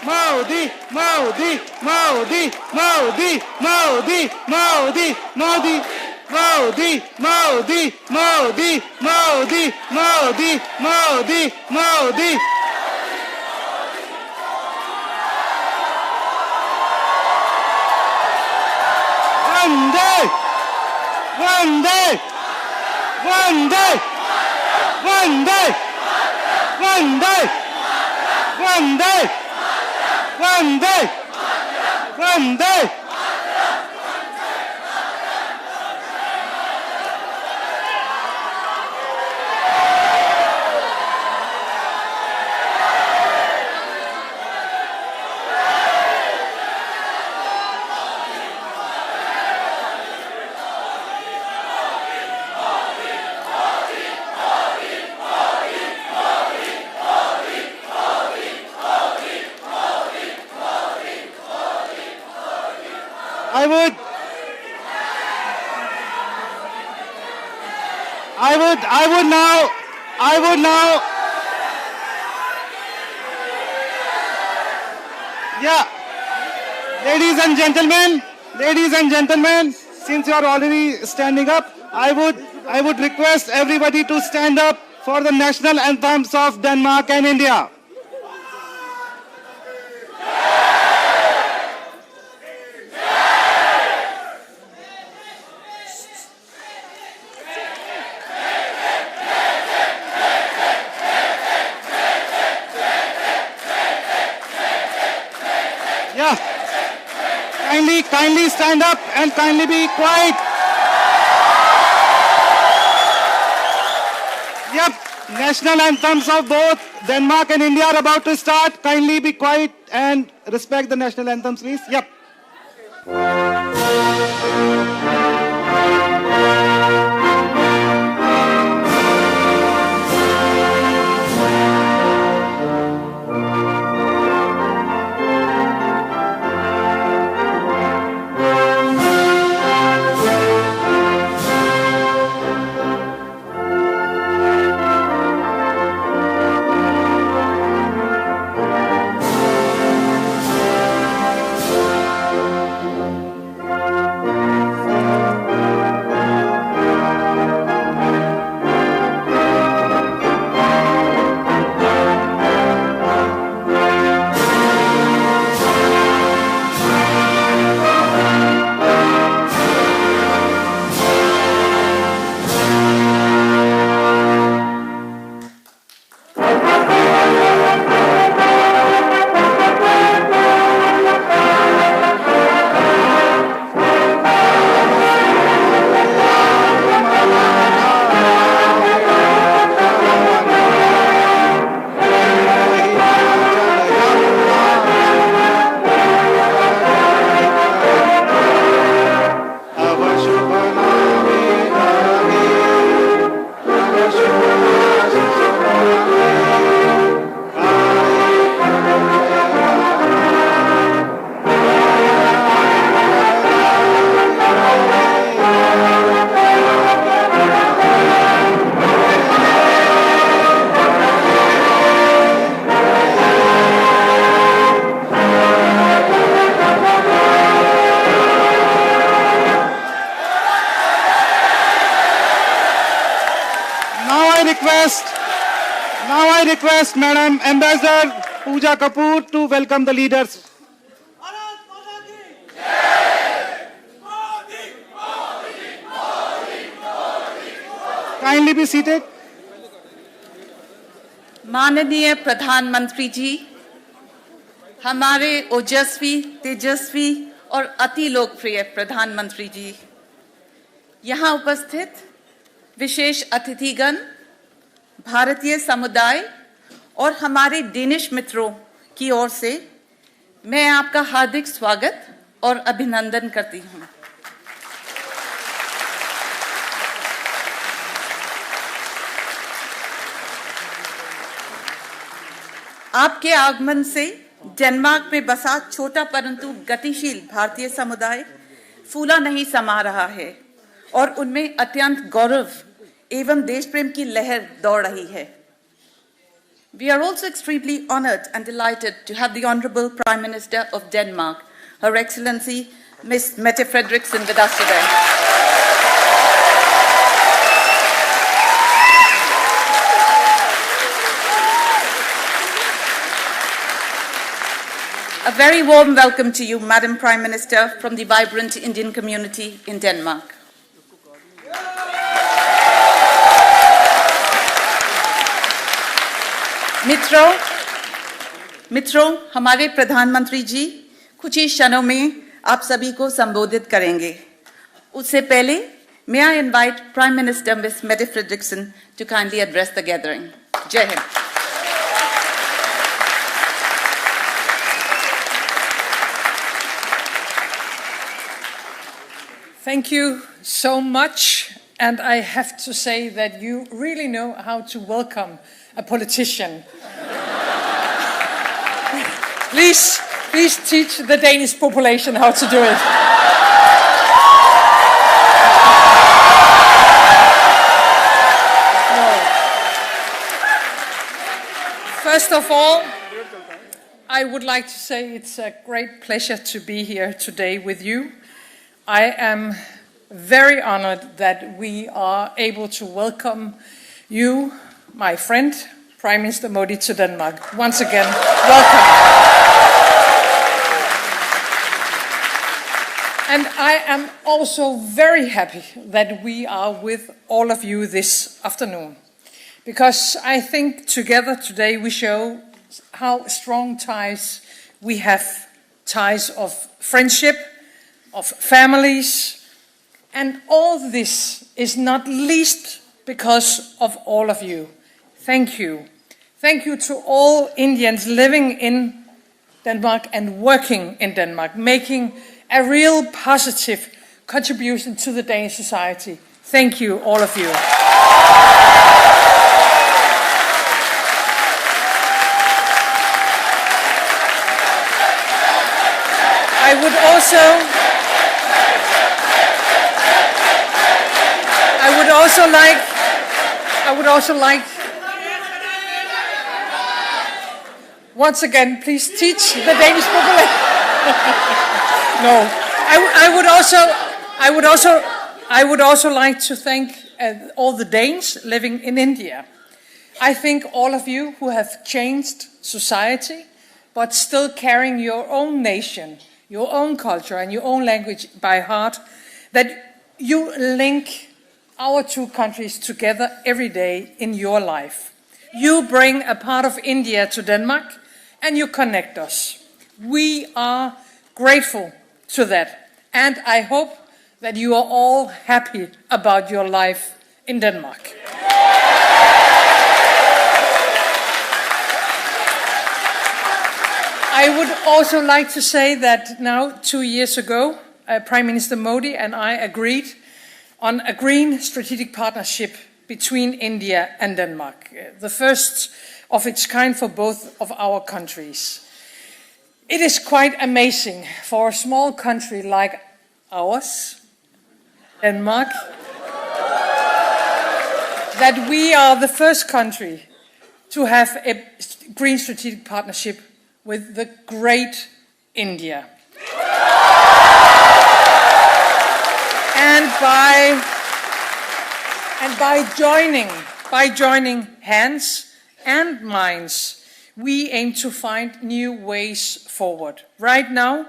Modi, Modi, Modi, Modi, Modi, Modi, Modi, Modi, Modi, Modi, Modi, Modi, Modi, Modi. Vande, Vande, Vande, Vande, Vande, Vande, Vande, Vande. I would now, yeah, ladies and gentlemen, since you are already standing up, I would request everybody to stand up for the national anthems of Denmark and India. Yeah, kindly stand up and kindly be quiet. Yep, national anthems of both Denmark and India are about to start. Kindly be quiet and respect the national anthems, please. Yep. Now I request Madam Ambassador Pooja Kapoor to welcome the leaders. Kindly be seated. माननीय प्रधानमंत्री जी, हमारे ओजस्वी, तेजस्वी और अति लोकप्रिय प्रधानमंत्री जी, यहाँ उपस्थित विशेष अतिथिगण, भारतीय समुदाय और हमारे डेनिश मित्रों की ओर से मैं आपका हार्दिक स्वागत और अभिनंदन करती हूँ। आपके आगमन से डेनमार्क में बसा छोटा परंतु गतिशील भारतीय समुदाय फूला नहीं समा रहा है और उनमें अत्यंत गौरव एवं देश प्रेम की लहर दौड़ रही है। We are also extremely honored and delighted to have the Honorable Prime Minister of Denmark, Her Excellency Ms. Mette Frederiksen, with us today. A very warm welcome to you, Madam Prime Minister, from the vibrant Indian community in Denmark. मित्रों, हमारे प्रधानमंत्री जी कुछ ही क्षणों में आप सभी को संबोधित करेंगे। उससे पहले, may I invite Prime Minister Ms. Mette Frederiksen to kindly address the gathering. Jai Hind. Thank you so much, and I have to say that you really know how to welcome a politician. Please teach the Danish population how to do it. No. First of all, I would like to say it's a great pleasure to be here today with you. I am very honored that we are able to welcome you, my friend, Prime Minister Modi, to Denmark. Once again, welcome. And I am also very happy that we are with all of you this afternoon, because I think together today we show how strong ties we have, ties of friendship, of families, and all this is not least because of all of you. Thank you. Thank you to all Indians living in Denmark and working in Denmark, making a real positive contribution to the Danish society. Thank you, all of you. I would also like, once again, please teach the Danish population. No, I would also like to thank all the Danes living in India. I think all of you who have changed society, but still carrying your own nation, your own culture and your own language by heart, that you link our two countries together every day in your life. You bring a part of India to Denmark and you connect us. We are grateful to that, and I hope that you are all happy about your life in Denmark. I would also like to say that now, 2 years ago, Prime Minister Modi and I agreed on a green strategic partnership between India and Denmark, the first of its kind for both of our countries. It is quite amazing for a small country like ours, Denmark, that we are the first country to have a green strategic partnership with the great India. And by joining hands and minds, we aim to find new ways forward. Right now,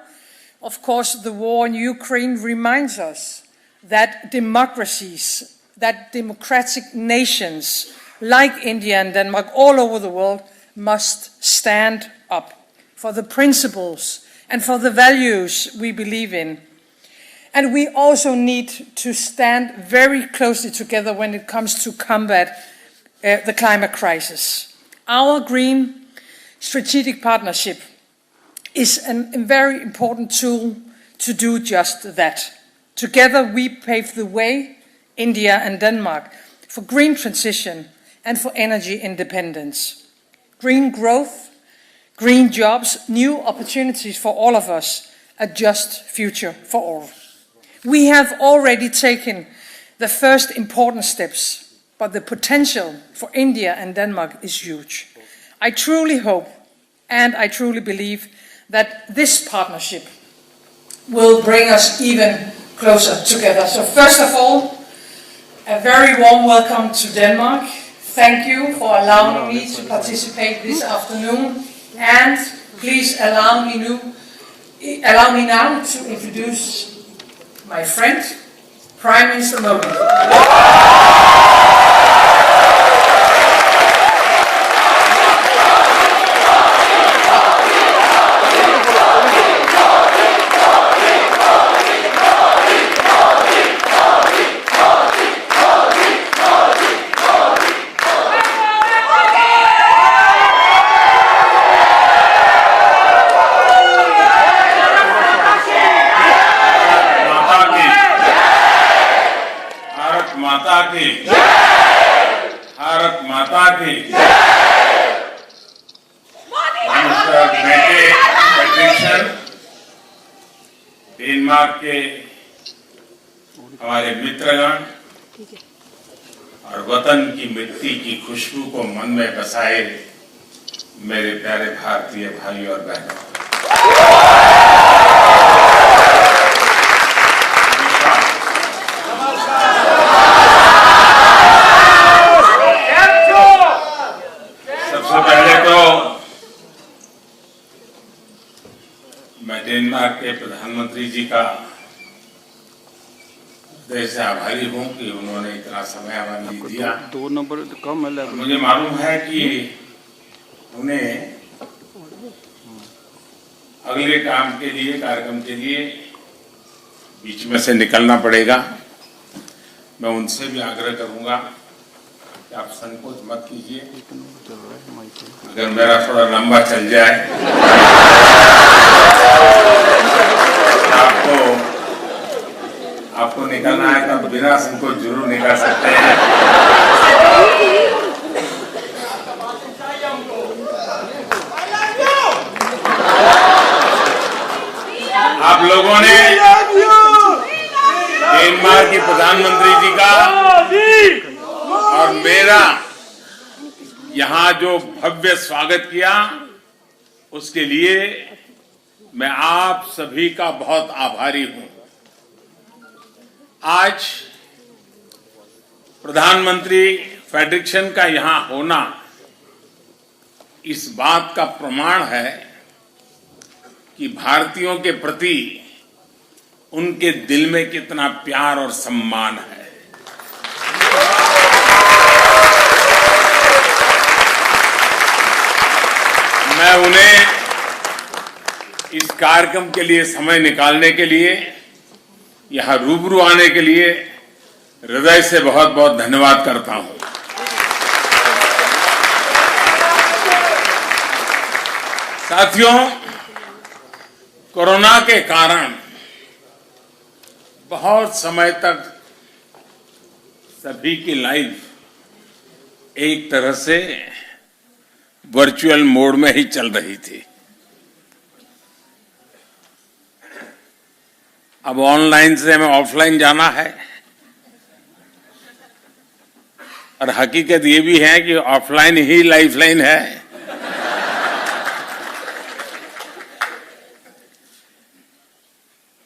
of course, the war in Ukraine reminds us that democracies, that democratic nations like India and Denmark all over the world must stand up for the principles and for the values we believe in. And we also need to stand very closely together when it comes to combat the climate crisis. Our green strategic partnership is a very important tool to do just that. Together we pave the way, India and Denmark, for green transition and for energy independence. Green growth, green jobs, new opportunities for all of us, a just future for all. We have already taken the first important steps, but the potential for India and Denmark is huge. I truly hope and I truly believe that this partnership will bring us even closer together. So first of all, a very warm welcome to Denmark. Thank you for allowing me to participate this afternoon, and please allow me now to introduce my friend, Prime Minister Modi. Bharat माता की बेटे Frederiksen, Denmark के हमारे मित्रगण और वतन की मिट्टी की खुशबू को मन में बसाए मेरे प्यारे भारतीय भाई और बहनों, मैं डेनमार्क के प्रधानमंत्री जी का हृदय से आभारी हूं कि उन्होंने इतना समय हमें दिया। 2 नंबर कम है। मुझे मालूम है कि उन्हें अगले काम के लिए, कार्यक्रम के लिए बीच में से निकलना पड़ेगा। मैं उनसे भी आग्रह करूंगा कि आप संकोच मत कीजिए। अगर मेरा थोड़ा लंबा चल जाए आपको निकलना है तो बिना संकोच जरूर निकल सकते हैं। आप लोगों ने डेनमार्क के प्रधानमंत्री जी का और मेरा यहाँ जो भव्य स्वागत किया, उसके लिए मैं आप सभी का बहुत आभारी हूं। आज प्रधानमंत्री फ्रेडरिक्सन का यहां होना इस बात का प्रमाण है कि भारतीयों के प्रति उनके दिल में कितना प्यार और सम्मान है। मैं उन्हें इस कार्यक्रम के लिए समय निकालने के लिए, यहां रूबरू आने के लिए हृदय से बहुत बहुत धन्यवाद करता हूं। साथियों, कोरोना के कारण बहुत समय तक सभी की लाइफ एक तरह से वर्चुअल मोड में ही चल रही थी। अब ऑनलाइन से हमें ऑफलाइन जाना है, और हकीकत ये भी है कि ऑफलाइन ही लाइफलाइन है।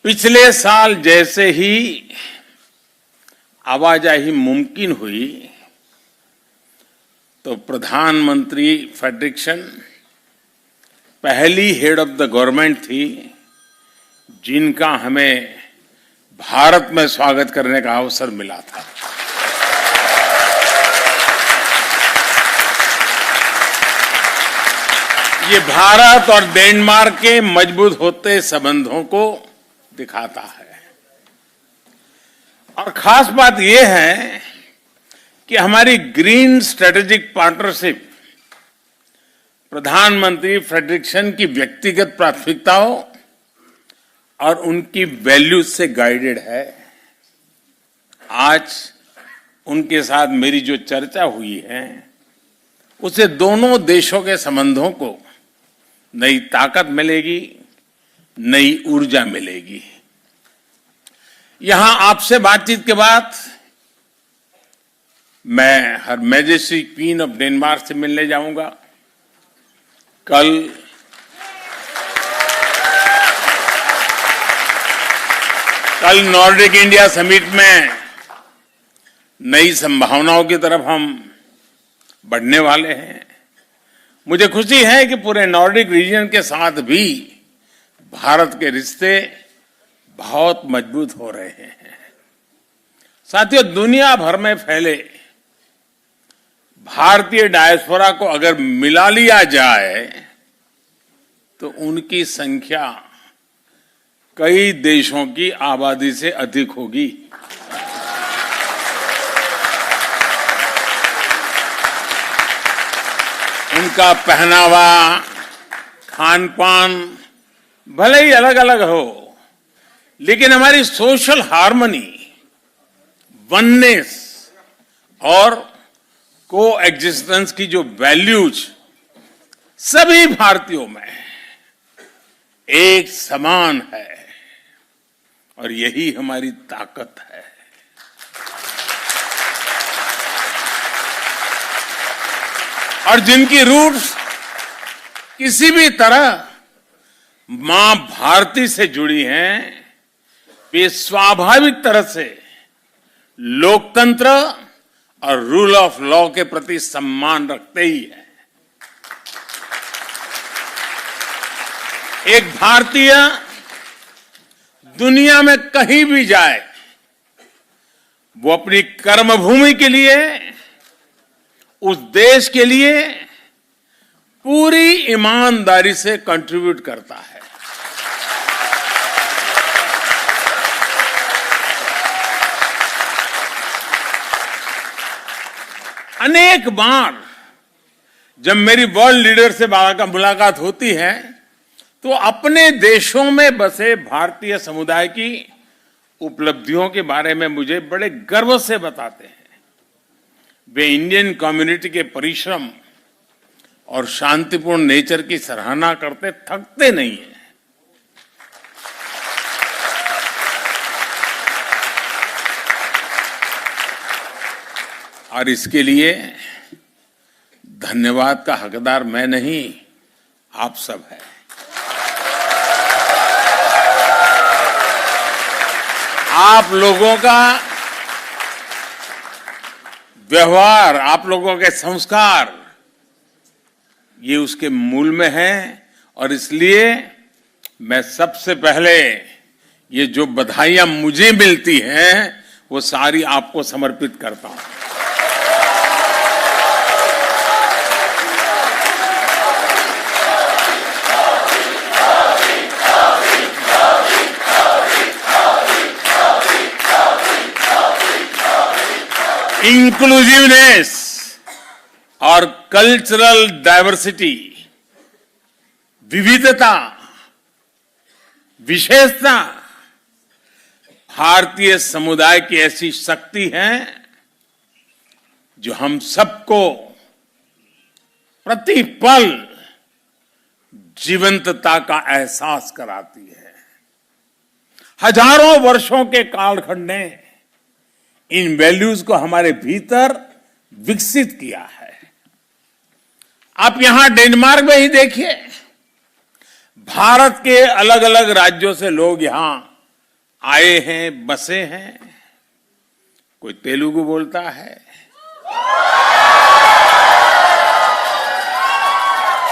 पिछले साल जैसे ही आवाजाही मुमकिन हुई तो प्रधानमंत्री फ्रेडरिक्सन पहली हेड ऑफ द गवर्नमेंट थी जिनका हमें भारत में स्वागत करने का अवसर मिला था। ये भारत और डेनमार्क के मजबूत होते संबंधों को दिखाता है। और खास बात यह है कि हमारी ग्रीन स्ट्रेटेजिक पार्टनरशिप प्रधानमंत्री फ्रेडरिक्सन की व्यक्तिगत प्राथमिकताओं और उनकी वैल्यूज से गाइडेड है। आज उनके साथ मेरी जो चर्चा हुई है, उससे दोनों देशों के संबंधों को नई ताकत मिलेगी, नई ऊर्जा मिलेगी। यहां आपसे बातचीत के बाद मैं हर मैजेस्टी क्वीन ऑफ डेनमार्क से मिलने जाऊंगा। कल नॉर्डिक इंडिया समिट में नई संभावनाओं की तरफ हम बढ़ने वाले हैं। मुझे खुशी है कि पूरे नॉर्डिक रीजन के साथ भी भारत के रिश्ते बहुत मजबूत हो रहे हैं। साथियों, दुनिया भर में फैले भारतीय डायस्पोरा को अगर मिला लिया जाए तो उनकी संख्या कई देशों की आबादी से अधिक होगी। उनका पहनावा, खान पान भले ही अलग अलग हो, लेकिन हमारी सोशल हार्मनी, वननेस और को एग्जिस्टेंस की जो वैल्यूज सभी भारतीयों में एक समान है और यही हमारी ताकत है। और जिनकी रूट्स किसी भी तरह मां भारती से जुड़ी हैं, वे स्वाभाविक तरह से लोकतंत्र और रूल ऑफ लॉ के प्रति सम्मान रखते ही हैं। एक भारतीय दुनिया में कहीं भी जाए, वो अपनी कर्मभूमि के लिए, उस देश के लिए पूरी ईमानदारी से कंट्रीब्यूट करता है। अनेक बार जब मेरी वर्ल्ड लीडर से मुलाकात होती है तो अपने देशों में बसे भारतीय समुदाय की उपलब्धियों के बारे में मुझे बड़े गर्व से बताते हैं। वे इंडियन कम्युनिटी के परिश्रम और शांतिपूर्ण नेचर की सराहना करते थकते नहीं हैं। और इसके लिए धन्यवाद का हकदार मैं नहीं, आप सब हैं। आप लोगों का व्यवहार, आप लोगों के संस्कार, ये उसके मूल में है। और इसलिए मैं सबसे पहले ये जो बधाइयां मुझे मिलती हैं वो सारी आपको समर्पित करता हूं। इंक्लूसिवनेस और कल्चरल डाइवर्सिटी, विविधता, विशेषता भारतीय समुदाय की ऐसी शक्ति है जो हम सबको प्रतिपल जीवंतता का एहसास कराती है। हजारों वर्षों के कालखंड ने इन वैल्यूज को हमारे भीतर विकसित किया है। आप यहां डेनमार्क में ही देखिए, भारत के अलग अलग राज्यों से लोग यहां आए हैं, बसे हैं। कोई तेलुगु बोलता है,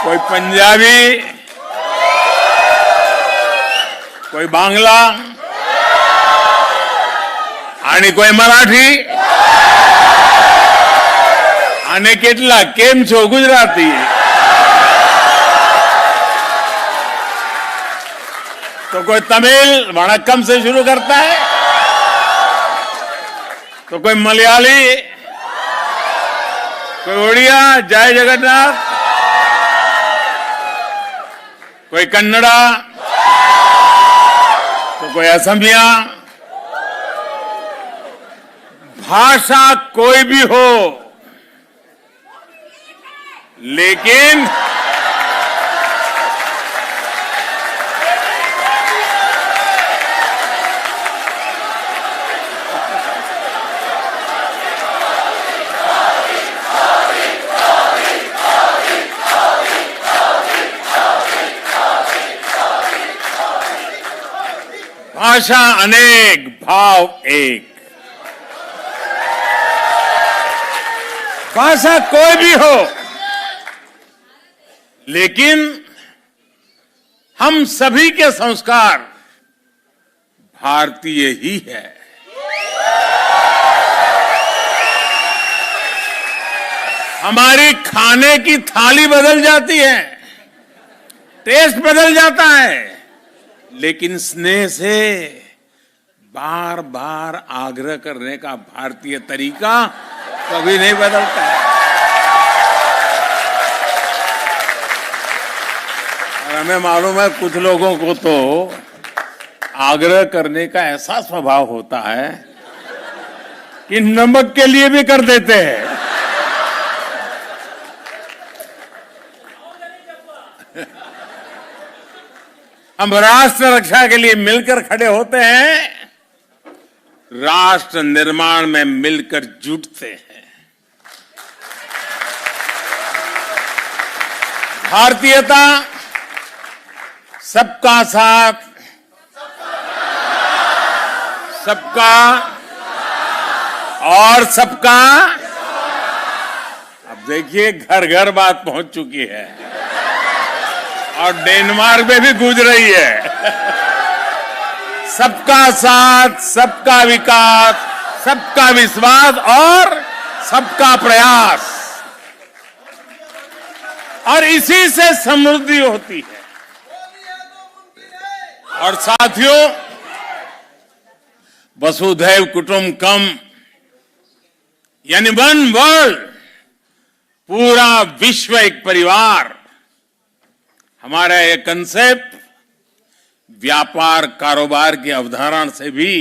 कोई पंजाबी, कोई बांग्ला आणि कोई मराठी आणि કેટલા કેમ છો गुजराती। तो कोई तमिल वणक्कम से शुरू करता है, तो कोई मलयाली, कोई उड़िया जय जगन्नाथ, कोई कन्नड़ा, तो कोई असमिया। भाषा कोई भी हो, लेकिन भाषा अनेक, भाव एक। भाषा कोई भी हो, लेकिन हम सभी के संस्कार भारतीय ही है। हमारी खाने की थाली बदल जाती है, टेस्ट बदल जाता है, लेकिन स्नेह से बार बार आग्रह करने का भारतीय तरीका कभी नहीं बदलता है। और हमें मालूम है कुछ लोगों को तो आग्रह करने का ऐसा स्वभाव होता है कि नमक के लिए भी कर देते हैं। हम राष्ट्र रक्षा के लिए मिलकर खड़े होते हैं, राष्ट्र निर्माण में मिलकर जुटते हैं। भारतीयता सबका साथ, सबका और सबका। अब देखिए घर घर बात पहुंच चुकी है और डेनमार्क में भी गूंज रही है। सबका साथ, सबका विकास, सबका विश्वास और सबका प्रयास, और इसी से समृद्धि होती है। और साथियों, वसुधैव कुटुंबकम यानी वन वर्ल्ड, पूरा विश्व एक परिवार, हमारा ये कंसेप्ट व्यापार कारोबार की अवधारणा से भी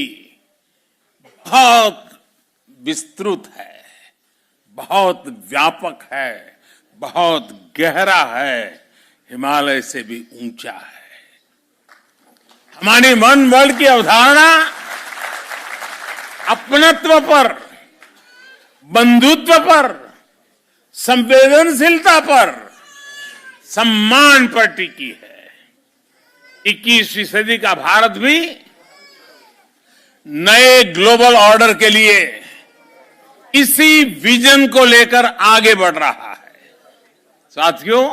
बहुत विस्तृत है, बहुत व्यापक है, बहुत गहरा है, हिमालय से भी ऊंचा है। हमारी वन वर्ल्ड की अवधारणा अपनत्व पर, बंधुत्व पर, संवेदनशीलता पर, सम्मान पर टिकी है। 21वीं सदी का भारत भी नए ग्लोबल ऑर्डर के लिए इसी विजन को लेकर आगे बढ़ रहा है। साथियों,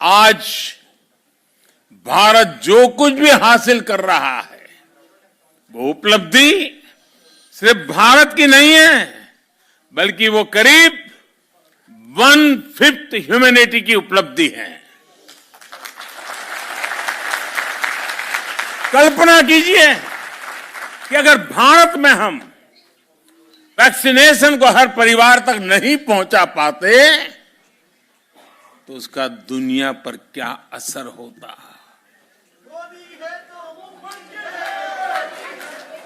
आज भारत जो कुछ भी हासिल कर रहा है, वो उपलब्धि सिर्फ भारत की नहीं है, बल्कि वो करीब 1/5 ह्यूमैनिटी की उपलब्धि है। कल्पना कीजिए कि अगर भारत में हम वैक्सीनेशन को हर परिवार तक नहीं पहुंचा पाते तो उसका दुनिया पर क्या असर होता।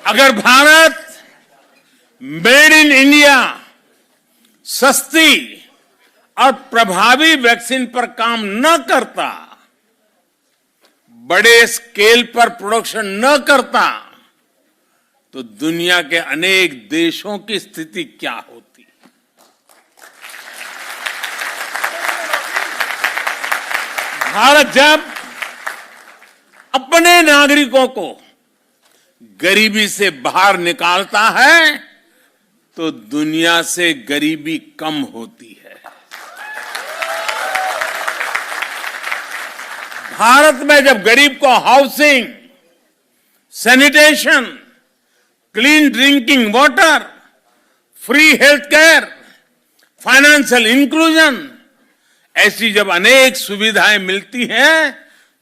अगर भारत मेड इन इंडिया सस्ती और प्रभावी वैक्सीन पर काम न करता, बड़े स्केल पर प्रोडक्शन न करता, तो दुनिया के अनेक देशों की स्थिति क्या होती। भारत जब अपने नागरिकों को गरीबी से बाहर निकालता है तो दुनिया से गरीबी कम होती है। भारत में जब गरीब को housing, sanitation, clean drinking water, free health care, financial inclusion, ऐसी जब अनेक सुविधाएं मिलती हैं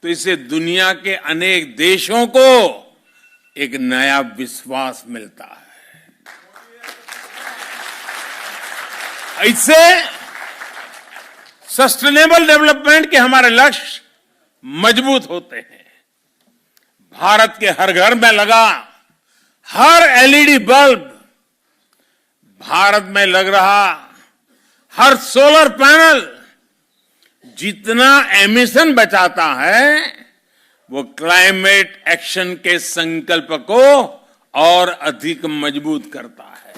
तो इससे दुनिया के अनेक देशों को एक नया विश्वास मिलता है। इससे सस्टेनेबल डेवलपमेंट के हमारे लक्ष्य मजबूत होते हैं। भारत के हर घर में लगा हर एलईडी बल्ब, भारत में लग रहा हर सोलर पैनल जितना एमिशन बचाता है वो क्लाइमेट एक्शन के संकल्प को और अधिक मजबूत करता है।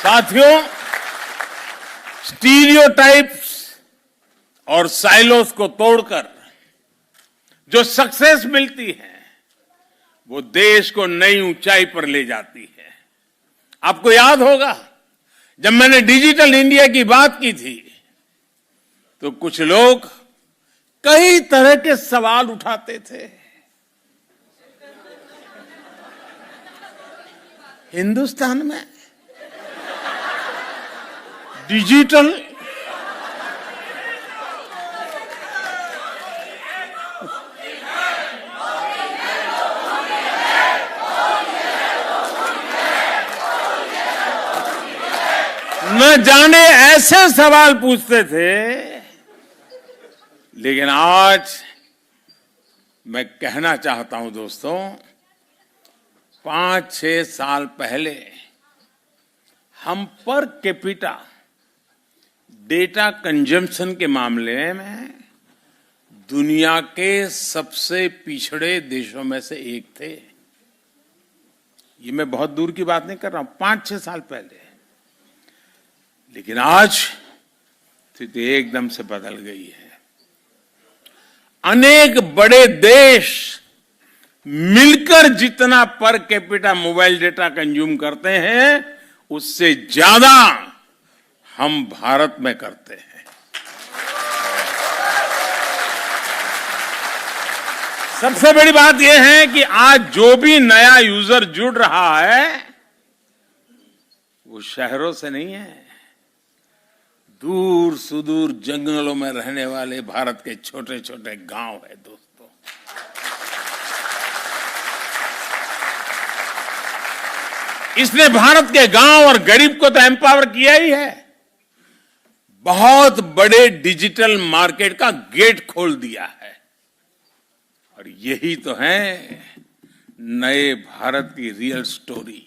साथियों, स्टीरियोटाइप्स और साइलोस को तोड़कर जो सक्सेस मिलती है वो देश को नई ऊंचाई पर ले जाती है। आपको याद होगा जब मैंने डिजिटल इंडिया की बात की थी तो कुछ लोग कई तरह के सवाल उठाते थे। हिंदुस्तान में डिजिटल न जाने ऐसे सवाल पूछते थे, लेकिन आज मैं कहना चाहता हूं दोस्तों, 5-6 साल पहले हम पर कैपिटा डेटा कंजम्पशन के मामले में दुनिया के सबसे पिछड़े देशों में से एक थे। ये मैं बहुत दूर की बात नहीं कर रहा हूं, 5-6 साल पहले। लेकिन आज स्थिति एकदम से बदल गई है। अनेक बड़े देश मिलकर जितना per capita mobile data consume करते हैं उससे ज्यादा हम भारत में करते हैं। सबसे बड़ी बात यह है कि आज जो भी नया यूजर जुड़ रहा है वो शहरों से नहीं है, दूर सुदूर जंगलों में रहने वाले भारत के छोटे छोटे गांव है दोस्तों। इसने भारत के गांव और गरीब को तो एम्पावर किया ही है, बहुत बड़े डिजिटल मार्केट का गेट खोल दिया है। और यही तो है नए भारत की रियल स्टोरी।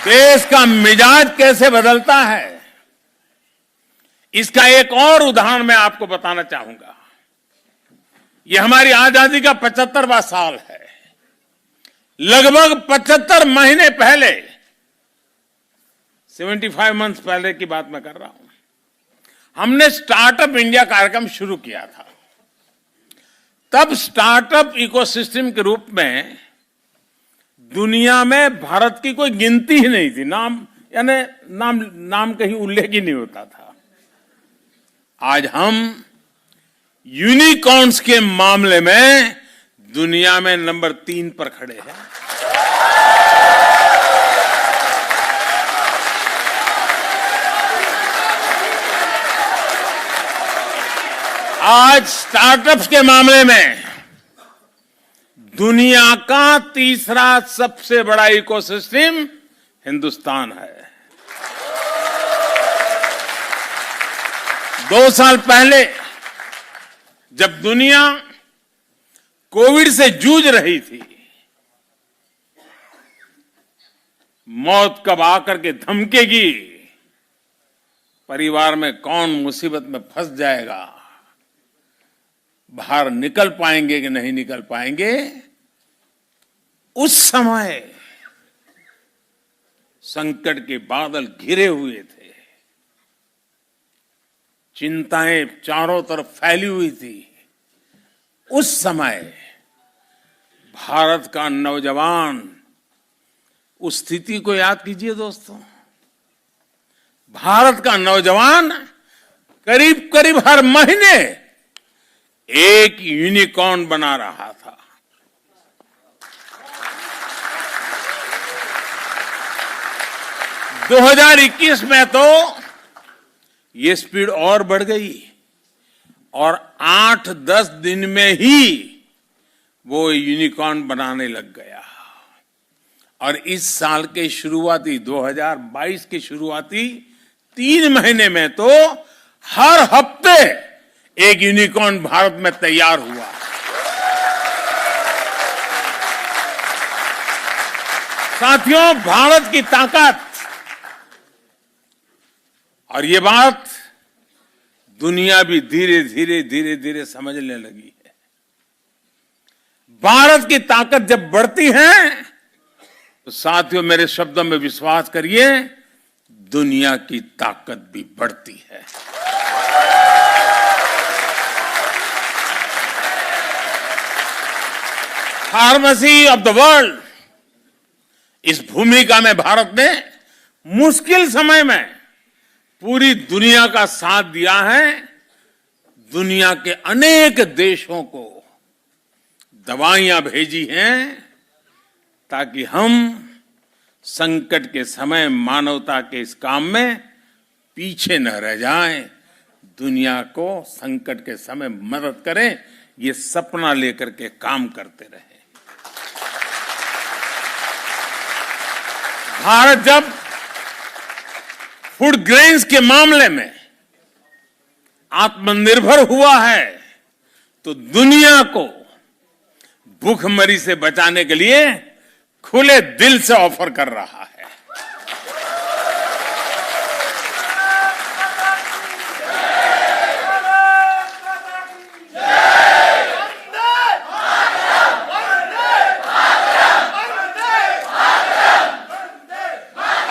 देश का मिजाज कैसे बदलता है इसका एक और उदाहरण मैं आपको बताना चाहूंगा। यह हमारी आजादी का 75वां साल है। लगभग 75 महीने पहले, 75 मंथ्स पहले की बात मैं कर रहा हूं, हमने स्टार्टअप इंडिया कार्यक्रम शुरू किया था। तब स्टार्टअप इकोसिस्टम के रूप में दुनिया में भारत की कोई गिनती ही नहीं थी, नाम कहीं उल्लेख ही नहीं होता था। आज हम यूनिकॉर्न्स के मामले में दुनिया में नंबर 3 पर खड़े हैं। आज स्टार्टअप्स के मामले में दुनिया का तीसरा सबसे बड़ा इकोसिस्टम हिंदुस्तान है। 2 साल पहले जब दुनिया कोविड से जूझ रही थी, मौत कब आकर के धमकेगी, परिवार में कौन मुसीबत में फंस जाएगा, बाहर निकल पाएंगे कि नहीं निकल पाएंगे, उस समय संकट के बादल घिरे हुए थे, चिंताएं चारों तरफ फैली हुई थी। उस समय भारत का नौजवान, उस स्थिति को याद कीजिए दोस्तों, भारत का नौजवान करीब करीब हर महीने एक यूनिकॉर्न बना रहा था। - 2021 में तो ये स्पीड और बढ़ गई और 8-10 दिन में ही वो यूनिकॉर्न बनाने लग गया। और इस साल के शुरुआती 2022 के शुरुआती 3 महीने में तो हर हफ्ते एक यूनिकॉर्न भारत में तैयार हुआ। साथियों, भारत की ताकत, और ये बात दुनिया भी धीरे धीरे समझने लगी है। भारत की ताकत जब बढ़ती है तो साथियों मेरे शब्दों में विश्वास करिए, दुनिया की ताकत भी बढ़ती है। फार्मेसी ऑफ द वर्ल्ड, इस भूमिका में भारत ने मुश्किल समय में पूरी दुनिया का साथ दिया है। दुनिया के अनेक देशों को दवाइयां भेजी हैं ताकि हम संकट के समय मानवता के इस काम में पीछे न रह जाएं, दुनिया को संकट के समय मदद करें, ये सपना लेकर के काम करते रहे। भारत जब फूड ग्रेन्स के मामले में आत्मनिर्भर हुआ है तो दुनिया को भूखमरी से बचाने के लिए खुले दिल से ऑफर कर रहा है।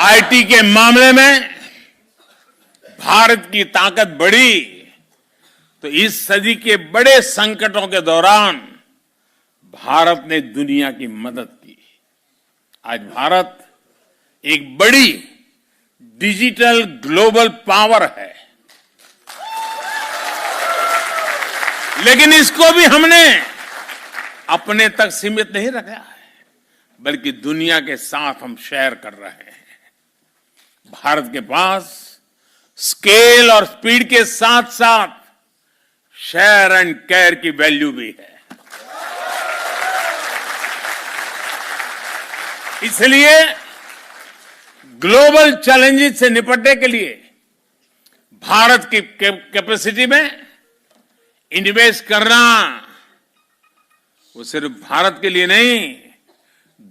आईटी के मामले में भारत की ताकत बढ़ी तो इस सदी के बड़े संकटों के दौरान भारत ने दुनिया की मदद की। आज भारत एक बड़ी डिजिटल ग्लोबल पावर है, लेकिन इसको भी हमने अपने तक सीमित नहीं रखा है, बल्कि दुनिया के साथ हम शेयर कर रहे हैं। भारत के पास स्केल और स्पीड के साथ साथ शेयर एंड केयर की वैल्यू भी है। इसलिए ग्लोबल चैलेंजेस से निपटने के लिए भारत की कैपेसिटी में इन्वेस्ट करना वो सिर्फ भारत के लिए नहीं,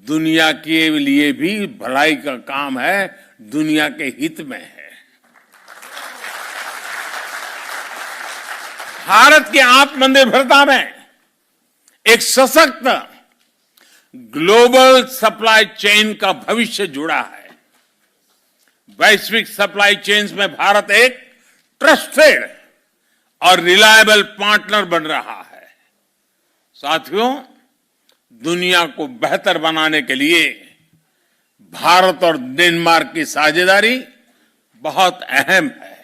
दुनिया के लिए भी भलाई का काम है, दुनिया के हित में है। भारत की आत्मनिर्भरता में एक सशक्त ग्लोबल सप्लाई चेन का भविष्य जुड़ा है। वैश्विक सप्लाई चेन्स में भारत एक ट्रस्टेड और रिलायबल पार्टनर बन रहा है। साथियों, दुनिया को बेहतर बनाने के लिए भारत और डेनमार्क की साझेदारी बहुत अहम है।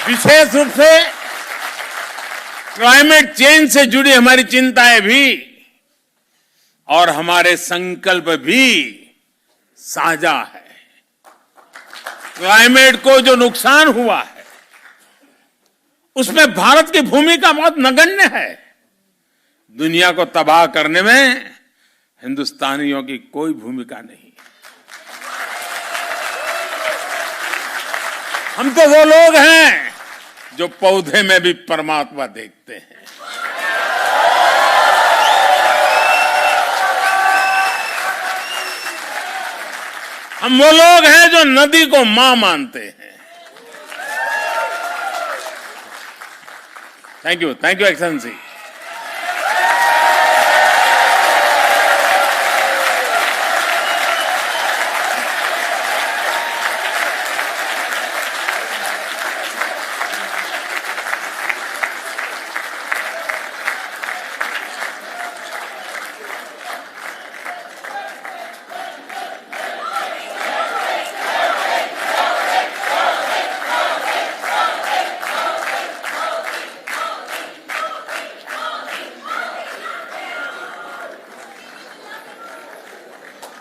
विशेष रूप से क्लाइमेट चेंज से जुड़ी हमारी चिंताएं भी और हमारे संकल्प भी साझा है। क्लाइमेट को जो नुकसान हुआ है उसमें भारत की भूमिका बहुत नगण्य है। दुनिया को तबाह करने में हिंदुस्तानियों की कोई भूमिका नहीं। हम तो वो लोग हैं जो पौधे में भी परमात्मा देखते हैं। हम वो लोग हैं जो नदी को मां मानते हैं। Thank you excellency.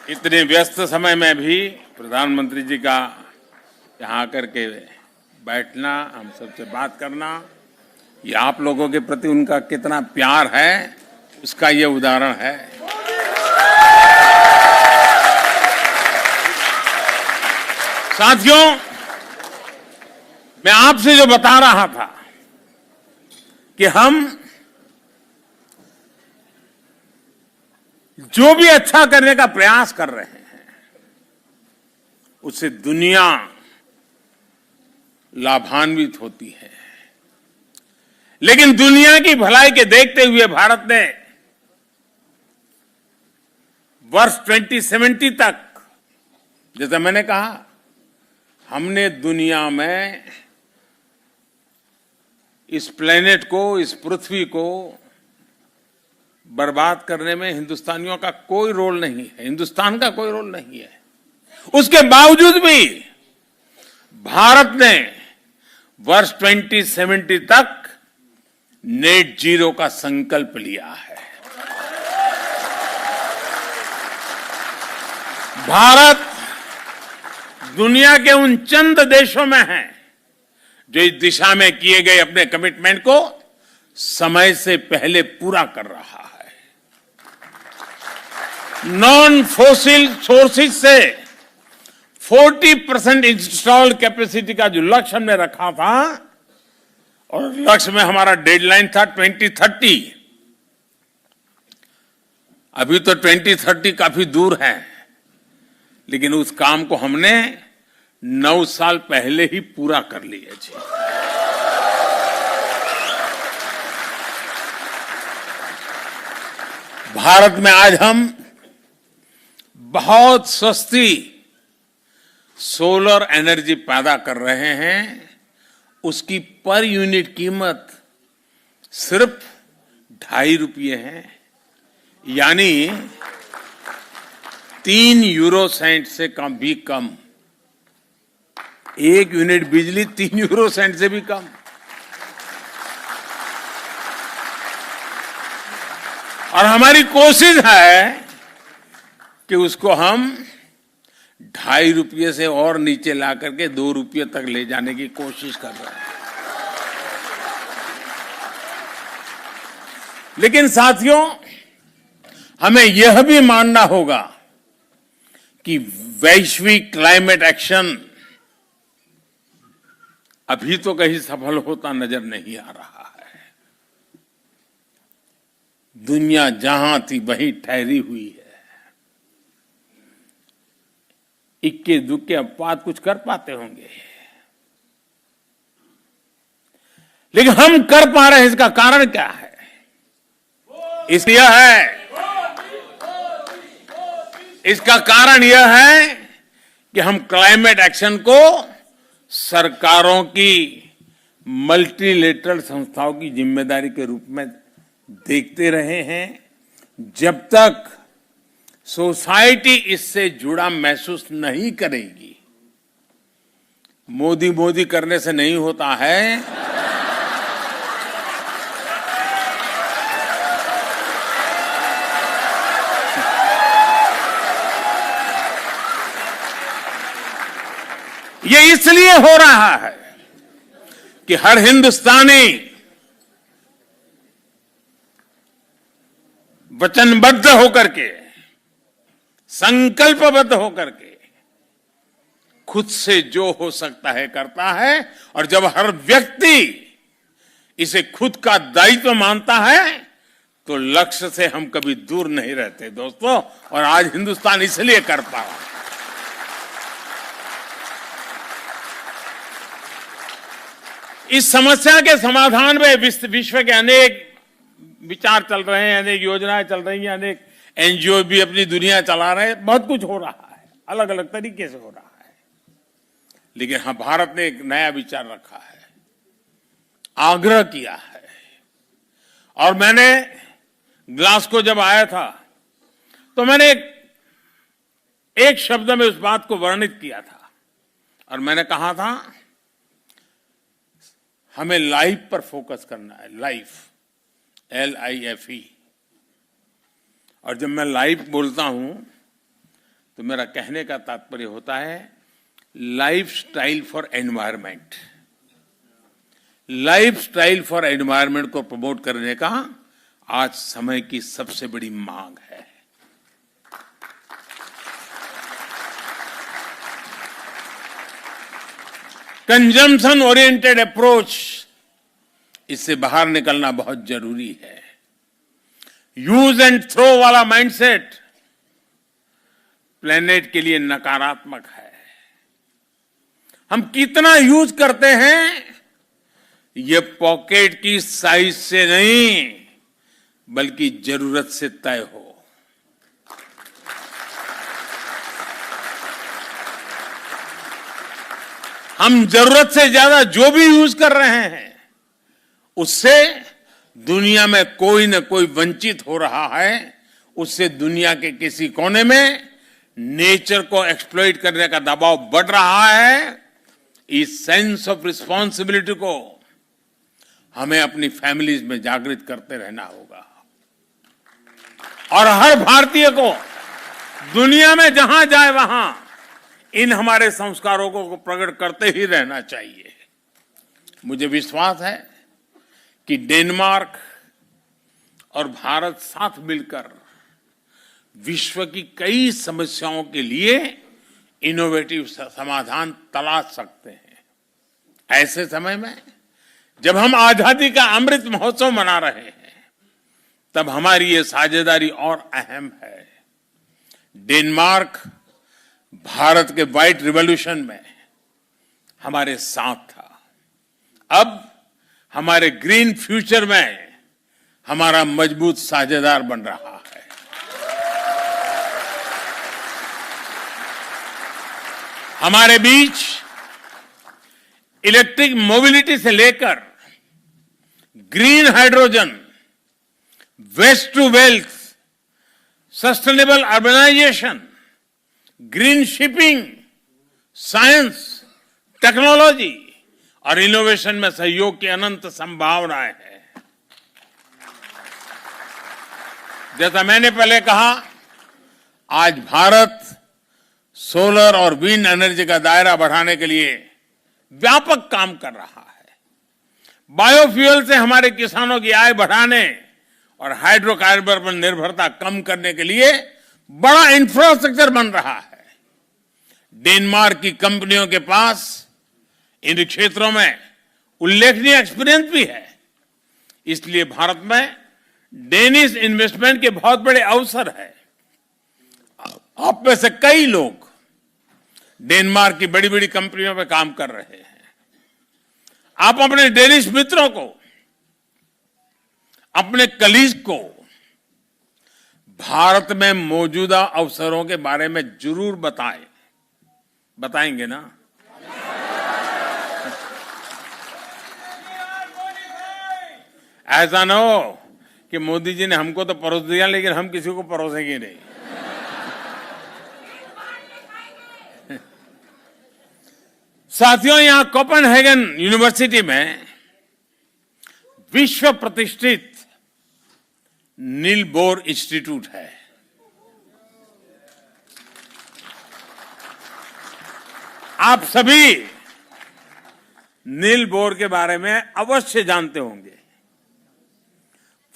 इतने व्यस्त समय में भी प्रधानमंत्री जी का यहाँ आकर के बैठना, हम सबसे बात करना, ये आप लोगों के प्रति उनका कितना प्यार है उसका ये उदाहरण है। साथियों, मैं आपसे जो बता रहा था कि हम जो भी अच्छा करने का प्रयास कर रहे हैं उससे दुनिया लाभान्वित होती है, लेकिन दुनिया की भलाई के देखते हुए भारत ने वर्ष 2070 तक, जैसा मैंने कहा, हमने दुनिया में इस प्लेनेट को, इस पृथ्वी को बर्बाद करने में हिंदुस्तानियों का कोई रोल नहीं है, हिंदुस्तान का कोई रोल नहीं है। उसके बावजूद भी भारत ने वर्ष 2070 तक नेट जीरो का संकल्प लिया है। भारत दुनिया के उन चंद देशों में है जो इस दिशा में किए गए अपने कमिटमेंट को समय से पहले पूरा कर रहा है। नॉन फोसिल सोर्सेज से 40% इंस्टॉल्ड कैपेसिटी का जो लक्ष्य हमने रखा था, और लक्ष्य में हमारा डेडलाइन था 2030। अभी तो 2030 काफी दूर है, लेकिन उस काम को हमने 9 साल पहले ही पूरा कर लिया जी। भारत में आज हम बहुत सस्ती सोलर एनर्जी पैदा कर रहे हैं। उसकी पर यूनिट कीमत सिर्फ 2.5 रुपये है, यानी 3 यूरो सेंट से कम भी कम। 1 यूनिट बिजली 3 यूरो सेंट से भी कम। और हमारी कोशिश है कि उसको हम 2.5 रुपये से और नीचे ला करके 2 रुपये तक ले जाने की कोशिश कर रहे हैं। लेकिन साथियों, हमें यह भी मानना होगा कि वैश्विक क्लाइमेट एक्शन अभी तो कहीं सफल होता नजर नहीं आ रहा है। दुनिया जहां थी वहीं ठहरी हुई है। इक्के दुक्के अपवाद कुछ कर पाते होंगे, लेकिन हम कर पा रहे हैं। इसका कारण क्या है? इसका कारण यह है कि हम क्लाइमेट एक्शन को सरकारों की मल्टीलेटरल संस्थाओं की जिम्मेदारी के रूप में देखते रहे हैं। जब तक सोसाइटी इससे जुड़ा महसूस नहीं करेगी, मोदी मोदी करने से नहीं होता है। ये इसलिए हो रहा है कि हर हिंदुस्तानी वचनबद्ध होकर के, संकल्पबद्ध होकर के खुद से जो हो सकता है करता है। और जब हर व्यक्ति इसे खुद का दायित्व मानता है तो लक्ष्य से हम कभी दूर नहीं रहते दोस्तों। और आज हिंदुस्तान इसलिए कर पा रहा है। इस समस्या के समाधान में विश्व के अनेक विचार चल रहे हैं, अनेक योजनाएं चल रही हैं, अनेक एनजीओ भी अपनी दुनिया चला रहे हैं। बहुत कुछ हो रहा है, अलग अलग तरीके से हो रहा है। लेकिन हाँ, भारत ने एक नया विचार रखा है, आग्रह किया है। और मैंने ग्लासगो जब आया था तो मैंने एक शब्द में उस बात को वर्णित किया था, और मैंने कहा था हमें लाइफ पर फोकस करना है। Life, LIFE। और जब मैं लाइफ बोलता हूं तो मेरा कहने का तात्पर्य होता है life style for environment. Life style for environment को प्रमोट करने का आज समय की सबसे बड़ी मांग है। कंजम्पशन ओरिएंटेड अप्रोच, इससे बाहर निकलना बहुत जरूरी है। यूज एंड थ्रो वाला माइंडसेट प्लेनेट के लिए नकारात्मक है। हम कितना यूज करते हैं ये पॉकेट की साइज से नहीं बल्कि जरूरत से तय हो। हम जरूरत से ज्यादा जो भी यूज कर रहे हैं उससे दुनिया में कोई न कोई वंचित हो रहा है, उससे दुनिया के किसी कोने में नेचर को एक्सप्लॉइट करने का दबाव बढ़ रहा है। इस सेंस ऑफ रिस्पॉन्सिबिलिटी को हमें अपनी फैमिलीज में जागृत करते रहना होगा और हर भारतीय को दुनिया में जहां जाए वहां इन हमारे संस्कारों को प्रकट करते ही रहना चाहिए। मुझे विश्वास है कि डेनमार्क और भारत साथ मिलकर विश्व की कई समस्याओं के लिए इनोवेटिव समाधान तलाश सकते हैं। ऐसे समय में जब हम आजादी का अमृत महोत्सव मना रहे हैं, तब हमारी ये साझेदारी और अहम है। डेनमार्क भारत के व्हाइट रिवॉल्यूशन में हमारे साथ था, अब हमारे ग्रीन फ्यूचर में हमारा मजबूत साझेदार बन रहा है। हमारे बीच इलेक्ट्रिक मोबिलिटी से लेकर green hydrogen, waste to wealth, sustainable urbanisation, green shipping, science, technology और इनोवेशन में सहयोग की अनंत संभावनाएं हैं। जैसा मैंने पहले कहा, आज भारत सोलर और विंड एनर्जी का दायरा बढ़ाने के लिए व्यापक काम कर रहा है। बायोफ्यूल से हमारे किसानों की आय बढ़ाने और हाइड्रोकार्बन पर निर्भरता कम करने के लिए बड़ा इंफ्रास्ट्रक्चर बन रहा है। डेनमार्क की कंपनियों के पास इन क्षेत्रों में उल्लेखनीय एक्सपीरियंस भी है। इसलिए भारत में डेनिश इन्वेस्टमेंट के बहुत बड़े अवसर है। आप में से कई लोग डेनमार्क की बड़ी बड़ी कंपनियों में काम कर रहे हैं। आप अपने डेनिश मित्रों को, अपने कलीग को भारत में मौजूदा अवसरों के बारे में जरूर बताएंगे ना? ऐसा ना हो कि मोदी जी ने हमको तो परोस दिया लेकिन हम किसी को परोसेंगे नहीं। साथियों, यहां कोपेनहेगन यूनिवर्सिटी में विश्व प्रतिष्ठित नील बोर इंस्टीट्यूट है। आप सभी नील बोर के बारे में अवश्य जानते होंगे।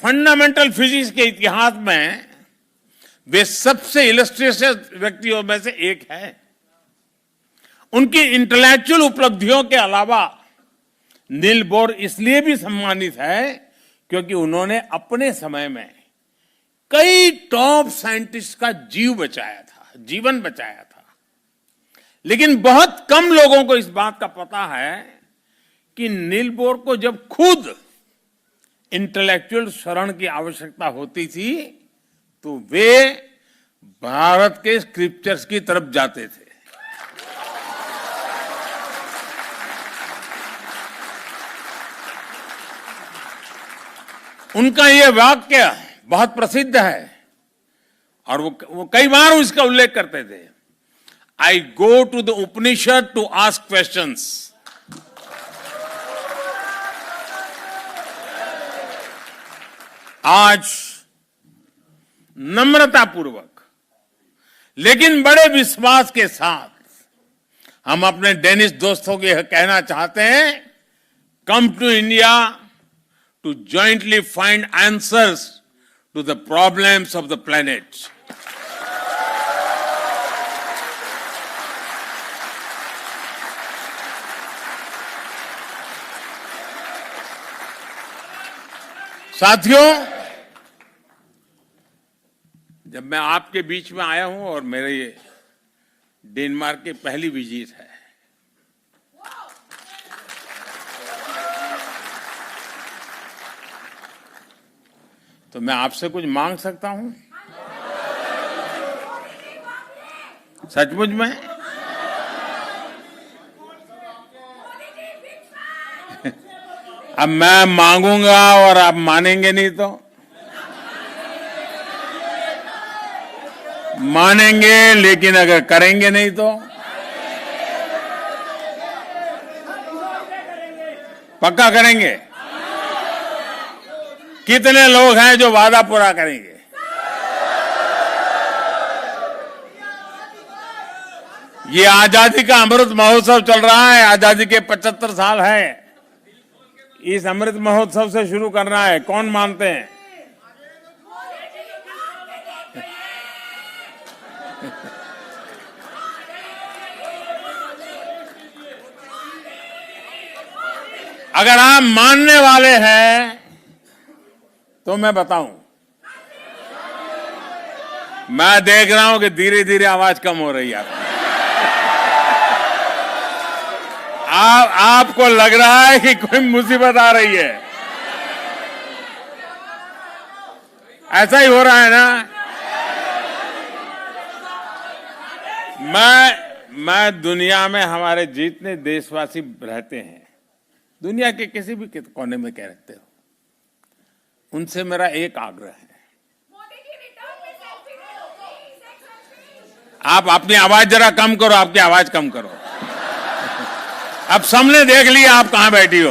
फंडामेंटल फिजिक्स के इतिहास में वे सबसे इलस्ट्रियस व्यक्तियों में से एक है। उनकी इंटेलेक्चुअल उपलब्धियों के अलावा नील बोर इसलिए भी सम्मानित है क्योंकि उन्होंने अपने समय में कई टॉप साइंटिस्ट का जीवन बचाया था। लेकिन बहुत कम लोगों को इस बात का पता है कि नील बोर को जब खुद इंटेलेक्चुअल शरण की आवश्यकता होती थी तो वे भारत के स्क्रिप्चर्स की तरफ जाते थे। उनका यह वाक्य बहुत प्रसिद्ध है और वो कई बार उसका उल्लेख करते थे। I go to the Upanishad to ask questions. आज नम्रतापूर्वक लेकिन बड़े विश्वास के साथ हम अपने डेनिश दोस्तों को यह कहना चाहते हैं, come to India to jointly find answers to the problems of the planet. साथियों, जब मैं आपके बीच में आया हूं और मेरे ये डेनमार्क की पहली विजिट है, तो मैं आपसे कुछ मांग सकता हूं? सचमुच में? अब मैं मांगूंगा और आप मानेंगे नहीं तो? मानेंगे लेकिन अगर करेंगे नहीं तो? पक्का करेंगे? कितने लोग हैं जो वादा पूरा करेंगे? ये आजादी का अमृत महोत्सव चल रहा है, आजादी के 75 साल है। इस अमृत महोत्सव से शुरू करना है, कौन मानते हैं? अगर आप मानने वाले हैं तो मैं बताऊं, मैं देख रहा हूं कि धीरे धीरे आवाज कम हो रही है आपको लग रहा है कि कोई मुसीबत आ रही है। ऐसा ही हो रहा है ना? मैं दुनिया में हमारे जितने देशवासी रहते हैं, दुनिया के किसी भी कोने में कह रखते हो, उनसे मेरा एक आग्रह है, आप अपनी आवाज जरा कम करो, आपकी आवाज कम करो। अब सबने देख लिया आप कहां बैठी हो।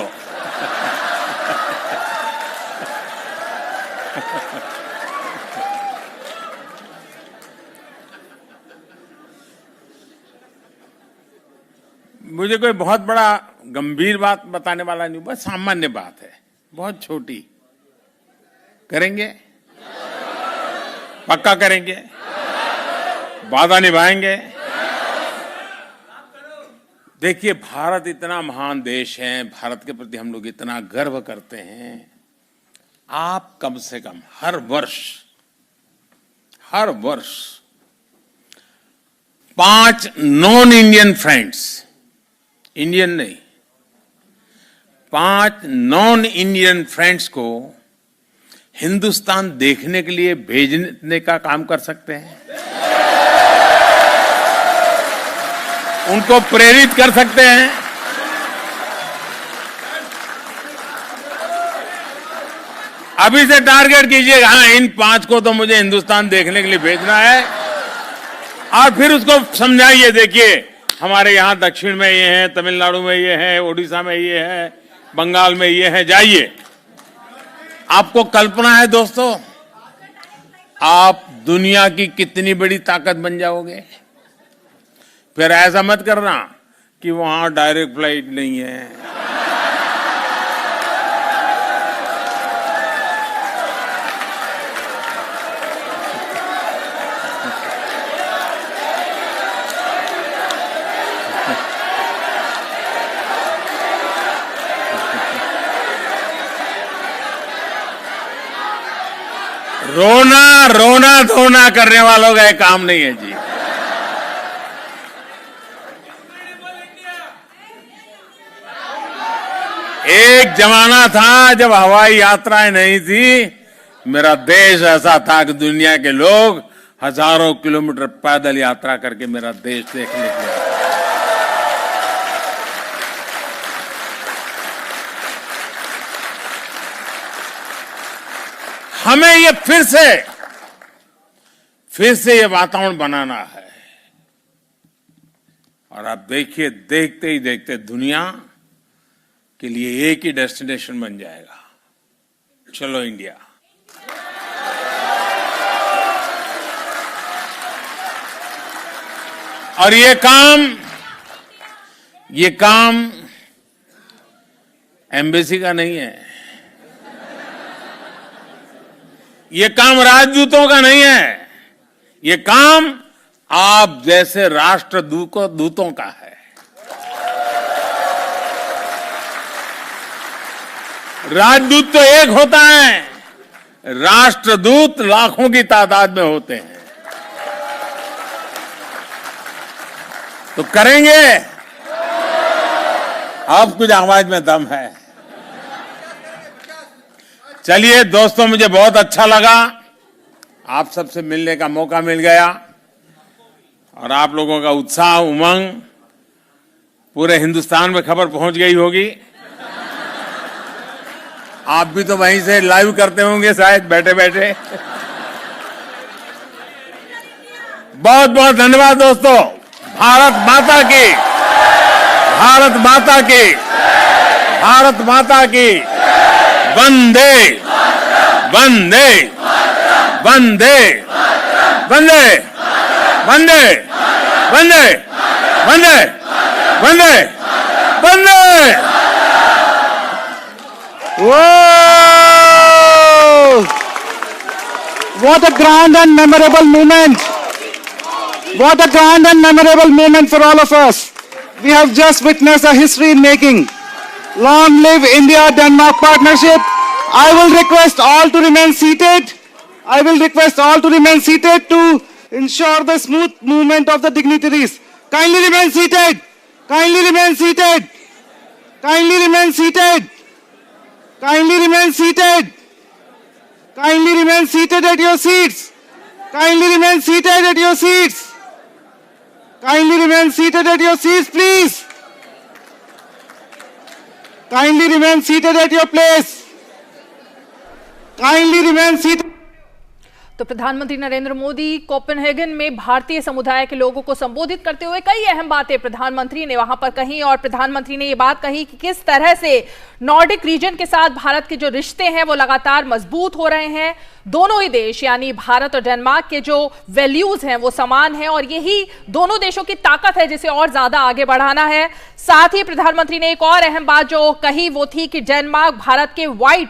मुझे कोई बहुत बड़ा गंभीर बात बताने वाला नहीं, बस सामान्य बात है, बहुत छोटी। करेंगे? पक्का करेंगे? वादा निभाएंगे? देखिए, भारत इतना महान देश है, भारत के प्रति हम लोग इतना गर्व करते हैं। आप कम से कम हर वर्ष 5 नॉन इंडियन फ्रेंड्स, इंडियन नहीं, 5 नॉन इंडियन फ्रेंड्स को हिंदुस्तान देखने के लिए भेजने का काम कर सकते हैं, उनको प्रेरित कर सकते हैं। अभी से टारगेट कीजिएगा, हाँ इन 5 को तो मुझे हिंदुस्तान देखने के लिए भेजना है, और फिर उसको समझाइए, देखिए हमारे यहां दक्षिण में ये है, तमिलनाडु में ये है, ओडिशा में ये है, बंगाल में ये है, जाइए। आपको कल्पना है दोस्तों, आप दुनिया की कितनी बड़ी ताकत बन जाओगे। फिर ऐसा मत करना कि वहां डायरेक्ट फ्लाइट नहीं है, रोना धोना करने वालों का एक काम नहीं है जी। एक जमाना था जब हवाई यात्राएं नहीं थी, मेरा देश ऐसा था कि दुनिया के लोग हजारों किलोमीटर पैदल यात्रा करके मेरा देश देखने के लिए। हमें ये फिर से ये वातावरण बनाना है, और आप देखिए, देखते ही देखते दुनिया के लिए एक ही डेस्टिनेशन बन जाएगा, चलो इंडिया। और ये काम एम्बेसी का नहीं है, ये काम राजदूतों का नहीं है, ये काम आप जैसे राष्ट्रदूतों का है। राजदूत तो एक होता है, राष्ट्रदूत लाखों की तादाद में होते हैं। तो करेंगे? अब कुछ आवाज में दम है। चलिए दोस्तों, मुझे बहुत अच्छा लगा, आप सबसे मिलने का मौका मिल गया, और आप लोगों का उत्साह, उमंग पूरे हिंदुस्तान में खबर पहुंच गई होगी। आप भी तो वहीं से लाइव करते होंगे शायद बैठे बैठे। बहुत बहुत धन्यवाद दोस्तों। भारत माता की, भारत माता की, भारत माता की। वंदे वंदे वंदे वंदे वंदे वंदे वंदे वंदे वंदे। Whoa! What a grand and memorable moment. What a grand and memorable moment for all of us. We have just witnessed a history in making. Long live India-Denmark partnership. I will request all to remain seated. I will request all to remain seated to ensure the smooth movement of the dignitaries. Kindly remain seated. Kindly remain seated. Kindly remain seated. Kindly remain seated. Kindly remain seated at your seats. Kindly remain seated at your seats. Kindly remain seated at your seats, please. Kindly remain seated at your place. Kindly remain seated. तो प्रधानमंत्री Narendra Modi Copenhagen में भारतीय समुदाय के लोगों को संबोधित करते हुए कई अहम बातें प्रधानमंत्री ने वहां पर कही, और प्रधानमंत्री ने ये बात कही कि किस तरह से नॉर्डिक रीजन के साथ भारत के जो रिश्ते हैं वो लगातार मजबूत हो रहे हैं। दोनों ही देश यानी भारत और डेनमार्क के जो वैल्यूज हैं वो समान हैं, और यही दोनों देशों की ताकत है जिसे और ज्यादा आगे बढ़ाना है। साथ ही प्रधानमंत्री ने एक और अहम बात जो कही वो थी कि डेनमार्क भारत के व्हाइट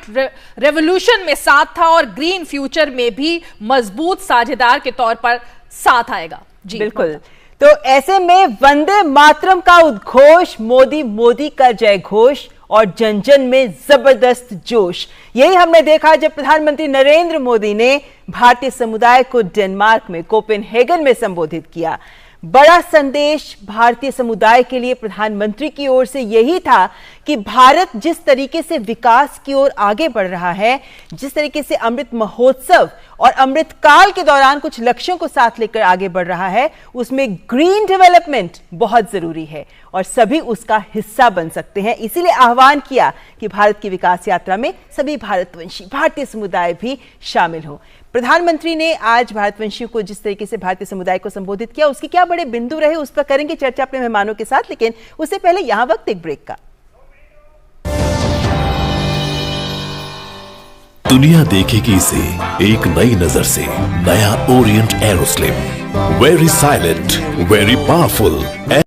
रेवोल्यूशन में साथ था और ग्रीन फ्यूचर में भी मजबूत साझेदार के तौर पर साथ आएगा। जी बिल्कुल। तो ऐसे में वंदे मातरम का उद्घोष, मोदी मोदी का जय घोष और जन जन में जबरदस्त जोश, यही हमने देखा जब प्रधानमंत्री नरेंद्र मोदी ने भारतीय समुदाय को डेनमार्क में कोपेनहेगन में संबोधित किया। बड़ा संदेश भारतीय समुदाय के लिए प्रधानमंत्री की ओर से यही था कि भारत जिस तरीके से विकास की ओर आगे बढ़ रहा है, जिस तरीके से अमृत महोत्सव और अमृत काल के दौरान कुछ लक्ष्यों को साथ लेकर आगे बढ़ रहा है, उसमें ग्रीन डेवलपमेंट बहुत जरूरी है और सभी उसका हिस्सा बन सकते हैं। इसीलिए आह्वान किया कि भारत की विकास यात्रा में सभी भारतवंशी भारतीय समुदाय भी शामिल हो। प्रधानमंत्री ने आज भारतवंशियों को जिस तरीके से भारतीय समुदाय को संबोधित किया, उसके क्या बड़े बिंदु रहे, उस पर करेंगे चर्चा अपने मेहमानों के साथ, लेकिन उससे पहले यहां वक्त एक ब्रेक का। दुनिया देखेगी इसे एक नई नजर से। नया Orient Aeroslim, very silent, very powerful.